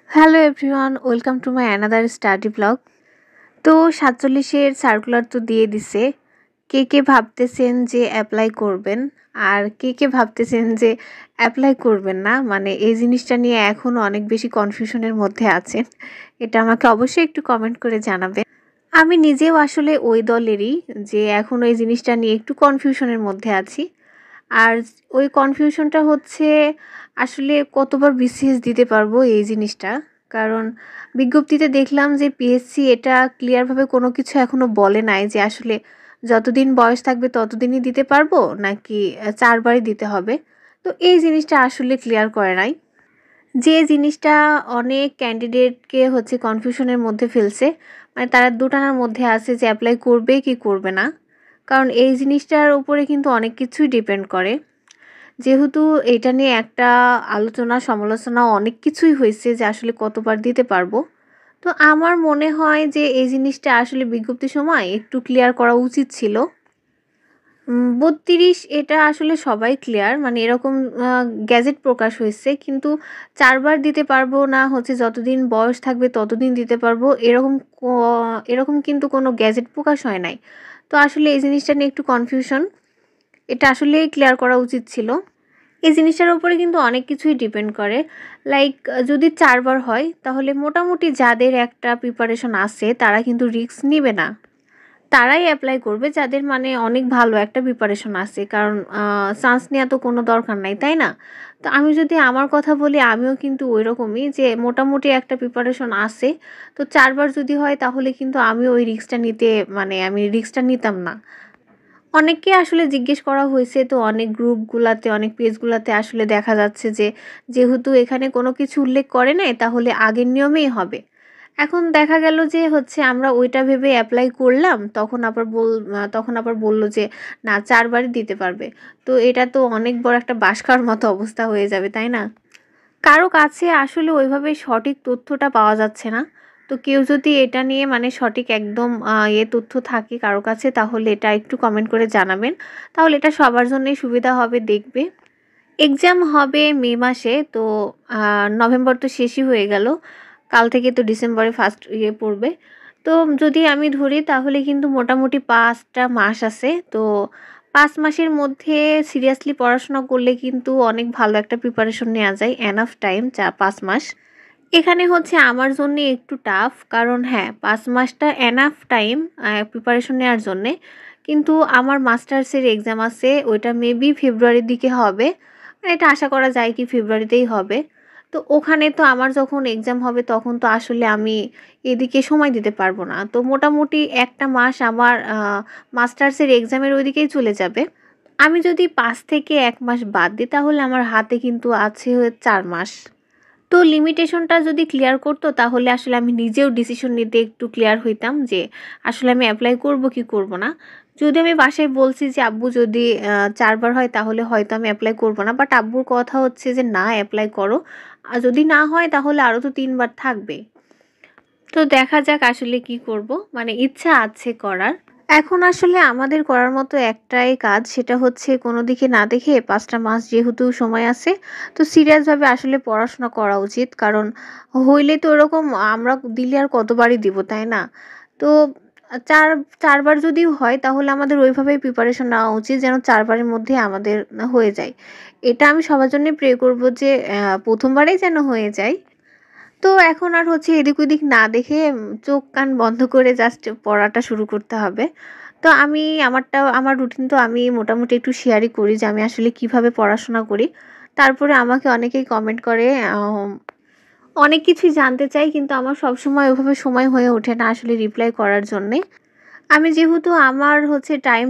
Hello everyone, welcome to my another study blog. তো 47-এর circular তো দিয়ে দিছে। কে কে ভাবতেছেন যে অ্যাপ্লাই করবেন, আর কে কে ভাবতেছেন যে অ্যাপ্লাই করবেন না, মানে এই জিনিসটা নিয়ে এখনও অনেক বেশি কনফিউশনের মধ্যে আছেন। এটা আমাকে অবশ্যই একটু কমেন্ট করে জানাবেন। আমি নিজেও আসলে ওই দলেরই, যে এখন ওই জিনিসটা নিয়ে একটু কনফিউশনের মধ্যে আছি। আর ওই কনফিউশনটা হচ্ছে আসলে কতবার বিসিএস দিতে পারবো এই জিনিসটা। কারণ বিজ্ঞপ্তিতে দেখলাম যে পিএসসি এটা ক্লিয়ারভাবে কোনো কিছু এখনও বলে নাই যে আসলে যতদিন বয়স থাকবে ততদিনই দিতে পারবো নাকি 4বারই দিতে হবে। তো এই জিনিসটা আসলে ক্লিয়ার করে নাই, যে জিনিসটা অনেক ক্যান্ডিডেটকে হচ্ছে কনফিউশনের মধ্যে ফেলছে। মানে তারা দুটানার মধ্যে আছে যে অ্যাপ্লাই করবে কি করবে না। কারণ এই জিনিসটার উপরে কিন্তু অনেক কিছুই ডিপেন্ড করে। যেহেতু এটা নিয়ে একটা আলোচনা সমালোচনা অনেক কিছুই হয়েছে যে আসলে কতবার দিতে পারবো। তো আমার মনে হয় যে এই জিনিসটা আসলে বিজ্ঞপ্তির সময় একটু ক্লিয়ার করা উচিত ছিল। 32 এটা আসলে সবাই ক্লিয়ার, মানে এরকম গ্যাজেট প্রকাশ হয়েছে, কিন্তু 4বার দিতে পারবো না হচ্ছে যতদিন বয়স থাকবে ততদিন দিতে পারবো, এরকম কিন্তু কোনো গ্যাজেট প্রকাশ হয় নাই। তো আসলে এই জিনিসটা নিয়ে একটু কনফিউশন, এটা আসলেই ক্লিয়ার করা উচিত ছিল। এই জিনিসটার উপরে কিন্তু অনেক কিছুই ডিপেন্ড করে। লাইক যদি 4বার হয় তাহলে মোটামুটি যাদের একটা প্রিপারেশন আছে তারা কিন্তু রিস্ক নিবে না, তারাই অ্যাপ্লাই করবে যাদের মানে অনেক ভালো একটা প্রিপারেশন আছে। কারণ চান্স নেওয়া তো কোনো দরকার নাই, তাই না? তো আমি যদি আমার কথা বলি, আমিও কিন্তু ওই রকমই, যে মোটামুটি একটা প্রিপারেশন আছে। তো 4বার যদি হয় তাহলে কিন্তু আমি ওই রিস্কটা নিতে, মানে আমি রিস্কটা নিতাম না। অনেককে আসলে জিজ্ঞেস করা হয়েছে, তো অনেক গ্রুপগুলাতে অনেক পেজগুলাতে আসলে দেখা যাচ্ছে যে যেহেতু এখানে কোনো কিছু উল্লেখ করে নাই তাহলে আগের নিয়মেই হবে। এখন দেখা গেল যে হচ্ছে আমরা ওইটা ভেবে অ্যাপ্লাই করলাম, তখন আবার বলল যে না 4বারই দিতে পারবে। তো এটা তো অনেক বড় একটা বাঁশ খাওয়ার মতো অবস্থা হয়ে যাবে, তাই না? কারো কাছে আসলে ওইভাবে সঠিক তথ্যটা পাওয়া যাচ্ছে না। তো কেউ যদি এটা নিয়ে মানে সঠিক একদম তথ্য থাকে কারো কাছে, তাহলে এটা একটু কমেন্ট করে জানাবেন। তাহলে এটা সবার জন্যই সুবিধা হবে দেখবে। এক্সাম হবে মে মাসে, তো নভেম্বর তো শেষই হয়ে গেল। কাল থেকে তো ডিসেম্বরে ফার্স্ট পড়বে। তো যদি আমি ধরি তাহলে কিন্তু মোটামুটি 5টা মাস আছে। তো 5 মাসের মধ্যে সিরিয়াসলি পড়াশোনা করলে কিন্তু অনেক ভালো একটা প্রিপারেশন নেওয়া যায়, এনাফ টাইম 5 মাস। এখানে হচ্ছে আমার জন্য একটু টাফ, কারণ হ্যাঁ 5 মাসটা এনাফ টাইম প্রিপারেশন নেওয়ার জন্যে। কিন্তু আমার মাস্টার্সের এক্সাম আছে, ওইটা মেবি ফেব্রুয়ারির দিকে হবে। মানে এটা আশা করা যায় কি ফেব্রুয়ারিতেই হবে। তো ওখানে তো আমার যখন এক্সাম হবে তখন তো আসলে আমি এদিকে সময় দিতে পারবো না। তো মোটামুটি একটা মাস আমার মাস্টার্সের এক্সামের ওইদিকেই চলে যাবে। আমি যদি 5 থেকে 1 মাস বাদ দিই তাহলে আমার হাতে কিন্তু আছে 4 মাস। তো লিমিটেশনটা যদি ক্লিয়ার করতো তাহলে আসলে আমি নিজেও ডিসিশন নিতে একটু ক্লিয়ার হইতাম যে আসলে আমি অ্যাপ্লাই করব কি করব না। যদি আমি বাসায় বলছি যে আব্বু যদি 4বার হয় তাহলে হয়তো আমি অ্যাপ্লাই করব না, বাট আব্বুর কথা হচ্ছে যে না অ্যাপ্লাই করো, আর যদি না হয় তাহলে আরও তো 3বার থাকবে। তো দেখা যাক আসলে কি করব, মানে ইচ্ছা আছে করার। এখন আসলে আমাদের করার মতো একটাই কাজ, সেটা হচ্ছে কোনো দিকে না দেখে 5টা মাস যেহেতু সময় আছে, তো সিরিয়াসভাবে আসলে পড়াশোনা করা উচিত। কারণ হইলে তো ওরকম আমরা দিলে আর কতবারই দিব, তাই না? তো চার 4বার যদি হয় তাহলে আমাদের ওইভাবেই প্রিপারেশন নেওয়া উচিত যেন 4বারের মধ্যে আমাদের হয়ে যায়। এটা আমি সবার জন্য প্রে করব যে প্রথমবারেই যেন হয়ে যায়। তো এখন আর হচ্ছে এদিক ওদিক না দেখে চোখ কান বন্ধ করে জাস্ট পড়াটা শুরু করতে হবে। তো আমি আমার রুটিন তো আমি মোটামুটি একটু শেয়ারই করি যে আমি আসলে কিভাবে পড়াশোনা করি। তারপরে আমাকে অনেকেই কমেন্ট করে, অনেক কিছুই জানতে চাই, কিন্তু আমার সবসময় ওইভাবে সময় হয়ে ওঠে না আসলে রিপ্লাই করার জন্যে। আমি যেহেতু আমার হচ্ছে টাইম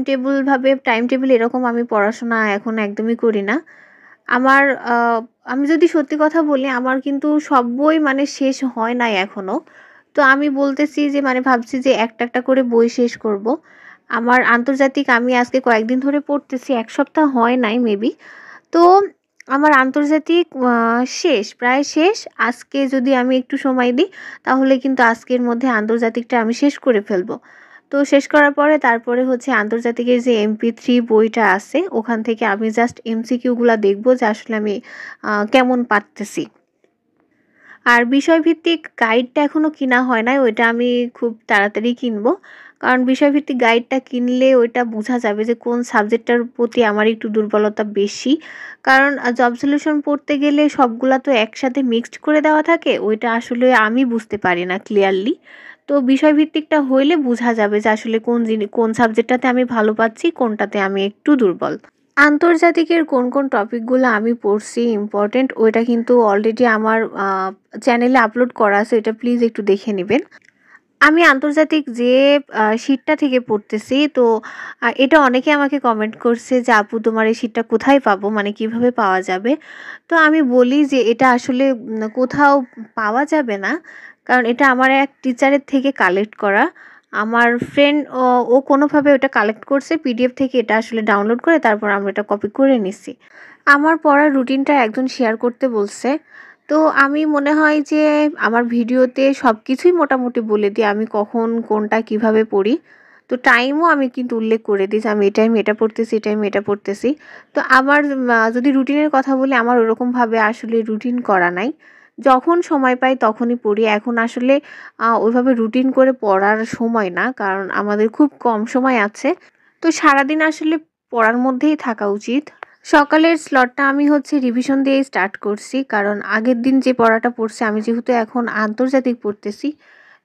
টেবিল এরকম আমি পড়াশোনা এখন একদমই করি না। আমার আ আমি যদি সত্যি কথা বলি, আমার কিন্তু সব বই মানে শেষ হয় নাই এখনো। তো আমি বলতেছি যে মানে ভাবছি যে একটা করে বই শেষ করব। আমার আন্তর্জাতিক আমি আজকে কয়েকদিন ধরে পড়তেছি, ১ সপ্তাহ হয় নাই মেবি। তো আমার আন্তর্জাতিক প্রায় শেষ। আজকে যদি আমি একটু সময় দিই তাহলে কিন্তু আজকের মধ্যে আন্তর্জাতিকটা আমি শেষ করে ফেলব। তো শেষ করার পরে তারপরে হচ্ছে আন্তর্জাতিকের যে MP3 বইটা আছে ওখান থেকে আমি জাস্ট MCQ গুলা দেখব যে আসলে আমি কেমন পারতেছি। আর বিষয়ভিত্তিক গাইডটা এখনও কিনা হয় নাই, ওইটা আমি খুব তাড়াতাড়ি কিনবো। কারণ বিষয়ভিত্তিক গাইডটা কিনলে ওইটা বোঝা যাবে যে কোন সাবজেক্টটার প্রতি আমার একটু দুর্বলতা বেশি। কারণ জব সলিউশন পড়তে গেলে সবগুলা তো একসাথে মিক্সড করে দেওয়া থাকে, ওইটা আসলে আমি বুঝতে পারি না ক্লিয়ারলি। তো বিষয়ভিত্তিকটা হইলে বোঝা যাবে যে আসলে কোন সাবজেক্টটাতে আমি ভালো পাচ্ছি, কোনটাতে আমি একটু দুর্বল। আন্তর্জাতিকের কোন কোন টপিকগুলো আমি পড়ছি ইম্পর্টেন্ট, ওইটা কিন্তু অলরেডি আমার চ্যানেলে আপলোড করা আছে, এটা প্লিজ একটু দেখে নেবেন। আমি আন্তর্জাতিক যে শিটটা থেকে পড়তেছি, তো এটা অনেকে আমাকে কমেন্ট করছে যে আপু তোমার এই শিটটা কোথায় পাবো, মানে কিভাবে পাওয়া যাবে। তো আমি বলি যে এটা আসলে কোথাও পাওয়া যাবে না, কারণ এটা আমার এক টিচারের থেকে কালেক্ট করা। আমার ফ্রেন্ড ও কোনোভাবে ওটা কালেক্ট করছে পিডিএফ থেকে, এটা আসলে ডাউনলোড করে তারপর আমরা এটা কপি করে নিছি। আমার পড়ার রুটিনটা একজন শেয়ার করতে বলছে। তো আমি মনে হয় যে আমার ভিডিওতে সব কিছুই মোটামুটি বলে দিই, আমি কখন কোনটা কিভাবে পড়ি। তো টাইমও আমি কিন্তু উল্লেখ করে দিই যে আমি এই টাইমে এটা পড়তেছি, এই টাইমে এটা পড়তেছি। তো আমার যদি রুটিনের কথা বলি, আমার ওরকমভাবে আসলে রুটিন করা নাই। যখন সময় পাই তখনই পড়ি। এখন আসলে ওইভাবে রুটিন করে পড়ার সময় না, কারণ আমাদের খুব কম সময় আছে। তো সারাদিন আসলে পড়ার মধ্যেই থাকা উচিত। সকালের স্লটটা আমি হচ্ছে রিভিশন দিয়েই স্টার্ট করছি, কারণ আগের দিন যে পড়াটা পড়ছি, আমি যেহেতু এখন আন্তর্জাতিক পড়তেছি,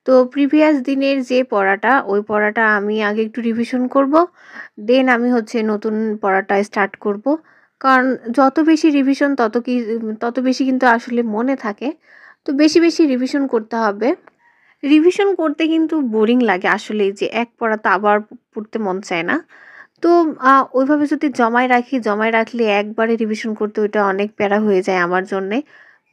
তো প্রিভিয়াস দিনের যে পড়াটা, ওই পড়াটা আমি আগে একটু রিভিশন করব, দেন আমি হচ্ছে নতুন পড়াটা স্টার্ট করব। কারণ যত বেশি রিভিশন তত বেশি কিন্তু আসলে মনে থাকে। তো বেশি বেশি রিভিশন করতে হবে। রিভিশন করতে কিন্তু বোরিং লাগে আসলে, যে এক পড়া তো আবার পড়তে মন চায় না। তো ওইভাবে যদি জমায় রাখলে একবারে রিভিশন করতে ওইটা অনেক প্যারা হয়ে যায় আমার জন্যে।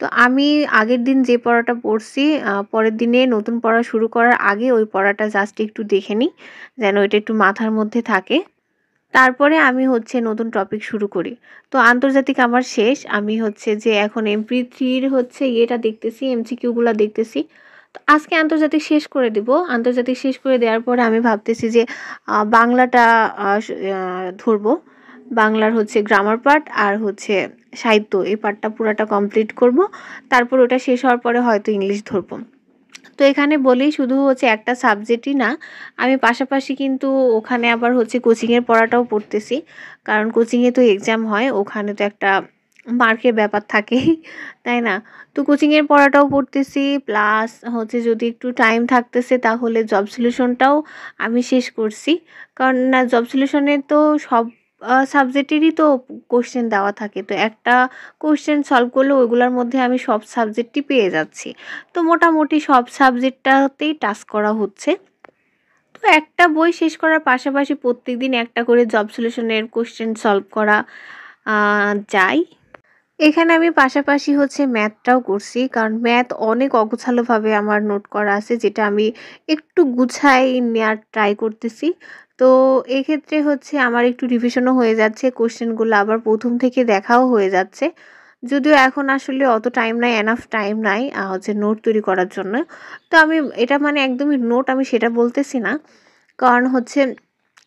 তো আমি আগের দিন যে পড়াটা পড়ছি, পরের দিনে নতুন পড়া শুরু করার আগে ওই পড়াটা জাস্ট একটু দেখে নিই, যেন ওইটা একটু মাথার মধ্যে থাকে। তারপরে আমি হচ্ছে নতুন টপিক শুরু করি। তো আন্তর্জাতিক আমার শেষ। আমি হচ্ছে যে এখন MP3 হচ্ছে ইয়েটা দেখতেছি, MCQ দেখতেছি। তো আজকে আন্তর্জাতিক শেষ করে দিব। আন্তর্জাতিক শেষ করে দেওয়ার পরে আমি ভাবতেছি যে বাংলাটা ধরবো। বাংলার হচ্ছে গ্রামার পার্ট আর হচ্ছে সাহিত্য, এই পার্টটা পুরাটা কমপ্লিট করব। তারপর ওটা শেষ হওয়ার পরে হয়তো ইংলিশ ধরবো। তো এখানে বলি শুধু হচ্ছে একটা সাবজেক্টই না, আমি পাশাপাশি কিন্তু ওখানে আবার হচ্ছে কোচিংয়ের পড়াটাও পড়তেছি। কারণ কোচিংয়ে তো এক্সাম হয়, ওখানে তো একটা মার্কের ব্যাপার থাকে, তাই না? তো কোচিংয়ের পড়াটাও পড়তেছি, প্লাস হচ্ছে যদি একটু টাইম থাকতেছে তাহলে জব সলিউশনটাও আমি শেষ করছি। কারণ না, জব সলিউশনে তো সব সাবজেক্টেরই তো কোশ্চেন দেওয়া থাকে, তো একটা কোশ্চেন সলভ করলে ওইগুলোর মধ্যে আমি সব সাবজেক্টই পেয়ে যাচ্ছি। তো মোটামুটি সব সাবজেক্টটাতেই টাচ করা হচ্ছে। তো একটা বই শেষ করার পাশাপাশি প্রত্যেকদিন একটা করে জব সলিউশনের কোশ্চেন সলভ করা যায়। এখানে আমি পাশাপাশি হচ্ছে ম্যাথটাও করছি, কারণ ম্যাথ অনেক অগোছালোভাবে আমার নোট করা আছে, যেটা আমি একটু গুছাই নেওয়ার ট্রাই করতেছি। তো এক্ষেত্রে হচ্ছে আমার একটু রিভিশনও হয়ে যাচ্ছে, কোশ্চেনগুলো আবার প্রথম থেকে দেখাও হয়ে যাচ্ছে। যদিও এখন আসলে অত টাইম নাই, এনাফ টাইম নাই হচ্ছে নোট তৈরি করার জন্য। তো আমি এটা মানে একদমই নোট আমি সেটা বলতেছি না, কারণ হচ্ছে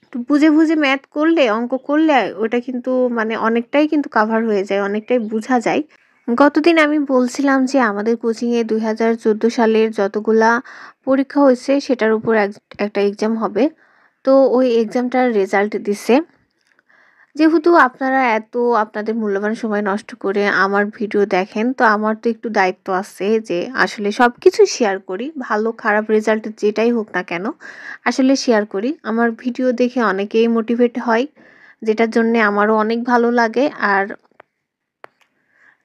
একটু বুঝে বুঝে ম্যাথ করলে, অঙ্ক করলে ওটা কিন্তু মানে অনেকটাই কিন্তু কাভার হয়ে যায়, অনেকটাই বোঝা যায়। গতদিন আমি বলছিলাম যে আমাদের কোচিংয়ে 2014 সালের যতগুলা পরীক্ষা হয়েছে সেটার উপর একটা এক্সাম হবে। তো ওই এক্সামটার রেজাল্ট দিছে। যেহেতু আপনারা এত আপনাদের মূল্যবান সময় নষ্ট করে আমার ভিডিও দেখেন, তো আমার তো একটু দায়িত্ব আছে যে আসলে সব কিছু শেয়ার করি, ভালো খারাপ রেজাল্ট যেটাই হোক না কেন আসলে শেয়ার করি। আমার ভিডিও দেখে অনেকেই মোটিভেট হয়, যেটার জন্যে আমারও অনেক ভালো লাগে। আর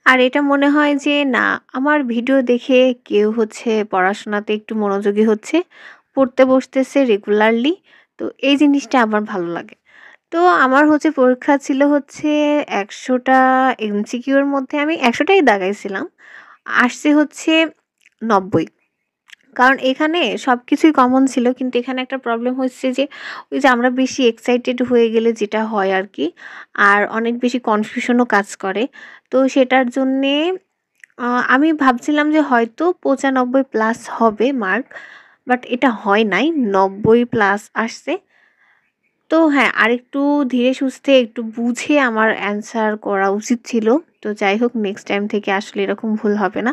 আর এটা মনে হয় যে না, আমার ভিডিও দেখে কেউ হচ্ছে পড়াশোনাতে একটু মনোযোগী হচ্ছে, পড়তে বসতেছে রেগুলারলি। তো এই জিনিসটা আমার ভালো লাগে। তো আমার হচ্ছে পরীক্ষা ছিল হচ্ছে 100টা MCQর মধ্যে আমি 100টাই দাগাইছিলাম। আসছে হচ্ছে 90। কারণ এখানে সবকিছুই কমন ছিল, কিন্তু এখানে একটা প্রবলেম হচ্ছে যে ওই যে আমরা বেশি এক্সাইটেড হয়ে গেলে যেটা হয় আর কি, আর অনেক বেশি কনফিউশনও কাজ করে। তো সেটার জন্যে আমি ভাবছিলাম যে হয়তো 95 প্লাস হবে মার্ক, বাট এটা হয় নাই, 90 প্লাস আসছে। তো হ্যাঁ, আরেকটু ধীরে সুস্থে একটু বুঝে আমার অ্যান্সার করা উচিত ছিল। তো যাই হোক নেক্সট টাইম থেকে আসলে এরকম ভুল হবে না।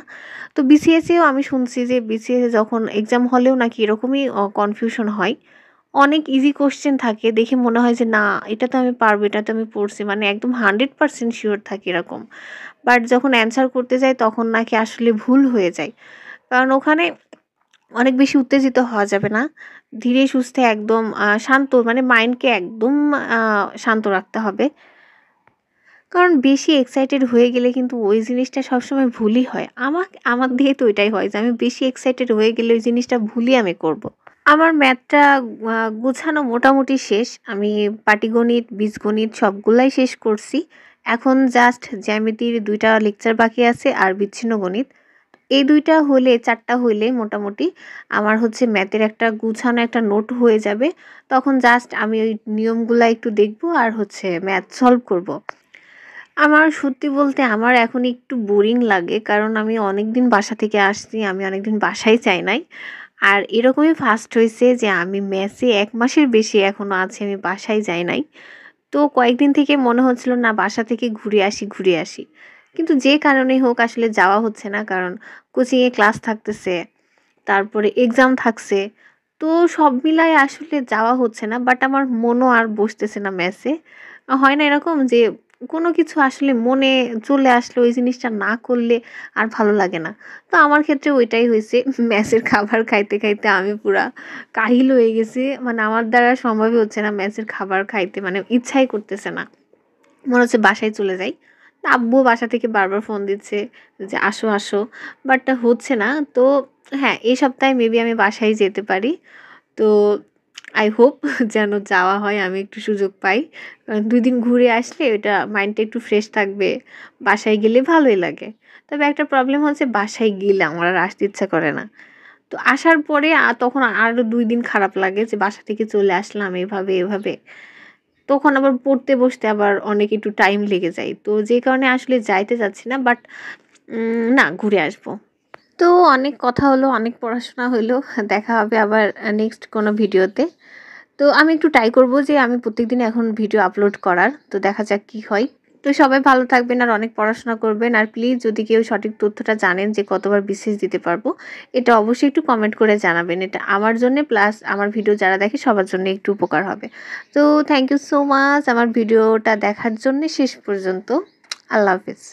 তো বিসিএস এও আমি শুনছি যে বিসিএস এ যখন এক্সাম হলেও নাকি এরকমই কনফিউশন হয়। অনেক ইজি কোয়েশ্চেন থাকে দেখে মনে হয় যে না এটা তো আমি পারবো, এটা তো আমি পড়ছি। মানে একদম 100% সিওর থাকি এরকম। বাট যখন অ্যান্সার করতে যাই তখন নাকি আসলে ভুল হয়ে যায়। কারণ ওখানে অনেক বেশি উত্তেজিত হওয়া যাবে না। ধীরে সুস্থে একদম শান্ত মানে মাইন্ডকে একদম শান্ত রাখতে হবে। কারণ বেশি এক্সাইটেড হয়ে গেলে কিন্তু ওই জিনিসটা সবসময় ভুলই হয়। আমার দিয়ে তো এটাই হয় যে আমি বেশি এক্সাইটেড হয়ে গেলে ওই জিনিসটা ভুলই আমি করব। আমার ম্যাথটা গুছানো মোটামুটি শেষ। আমি পাটিগণিত, বীজগণিত সবগুলাই শেষ করছি। এখন জাস্ট জ্যামিতির ২ টা লেকচার বাকি আছে আর বিচ্ছিন্ন গণিত। এই ২ টা হলে ৪ টা হইলে মোটামুটি আমার হচ্ছে ম্যাথের একটা গুছানো একটা নোট হয়ে যাবে। তখন জাস্ট আমি ওই নিয়মগুলা একটু দেখব আর হচ্ছে ম্যাথ সলভ করব। আমার সত্যি বলতে আমার এখন একটু বোরিং লাগে। কারণ আমি অনেকদিন বাসা থেকে আসছি। আমি অনেকদিন বাসায় যাই নাই। আর এরকমই ফার্স্ট হইছে যে আমি মেসে ১ মাসের বেশি এখনো আছে আমি বাসায় যাই নাই। তো কয়েকদিন থেকে মনে হচ্ছিল না বাসা থেকে ঘুরে আসি, ঘুরে আসি। কিন্তু যে কারণেই হোক আসলে যাওয়া হচ্ছে না। কারণ কোচিংয়ে ক্লাস থাকতেছে, তারপরে এক্সাম থাকছে। তো সব মিলায় আসলে যাওয়া হচ্ছে না। বাট আমার মনও আর বসতেছে না মেসে। হয় না এরকম যে কোনো কিছু আসলে মনে চলে আসলে ওই জিনিসটা না করলে আর ভালো লাগে না। তো আমার ক্ষেত্রে ওইটাই হইছে। মেসের খাবার খাইতে, খাইতে আমি পুরা কাহিল হয়ে গেছি। মানে আমার দ্বারা সম্ভবই হচ্ছে না মেসের খাবার খাইতে। মানে ইচ্ছাই করতেছে না। মনে হচ্ছে বাসায় চলে যাই। তা আব্বু বাসা থেকে বারবার ফোন দিচ্ছে যে, "আসো, আসো।" বাট হচ্ছে না। তো হ্যাঁ, এই সপ্তাহে মেবি আমি বাসায় যেতে পারি। তো আই হোপ যেন যাওয়া হয়, আমি একটু সুযোগ পাই। কারণ ২ দিন ঘুরে আসলে ওটা মাইন্ডটা একটু ফ্রেশ থাকবে। বাসায় গেলে ভালোই লাগে। তবে একটা প্রবলেম হচ্ছে বাসায় গেলে আমার আর আসতে ইচ্ছা করে না। তো আসার পরে তখন আরো ২ দিন খারাপ লাগে যে বাসা থেকে চলে আসলাম এভাবে, এভাবে। তখন আবার পড়তে বসতে আবার অনেক একটু টাইম লেগে যায়। তো যে কারণে আসলে যাইতে চাচ্ছি না। বাট না ঘুরে আসবো। তো অনেক কথা হলো, অনেক পড়াশোনা হইলো। দেখা হবে আবার নেক্সট কোনো ভিডিওতে। তো আমি একটু ট্রাই করব যে আমি প্রত্যেকদিন এখন ভিডিও আপলোড করার। তো দেখা যাক কি হয়। তো সবাই ভালো থাকবেন আর অনেক পড়াশোনা করবেন। আর প্লিজ যদি কেউ সঠিক তথ্যটা জানেন যে কতবার বিসিএস দিতে পারবো, এটা অবশ্যই একটু কমেন্ট করে জানাবেন। এটা আমার জন্যে প্লাস আমার ভিডিও যারা দেখে সবার জন্য একটু উপকার হবে। তো থ্যাংক ইউ সো মাচ আমার ভিডিওটা দেখার জন্যে শেষ পর্যন্ত। আল্লাহ হাফেজ।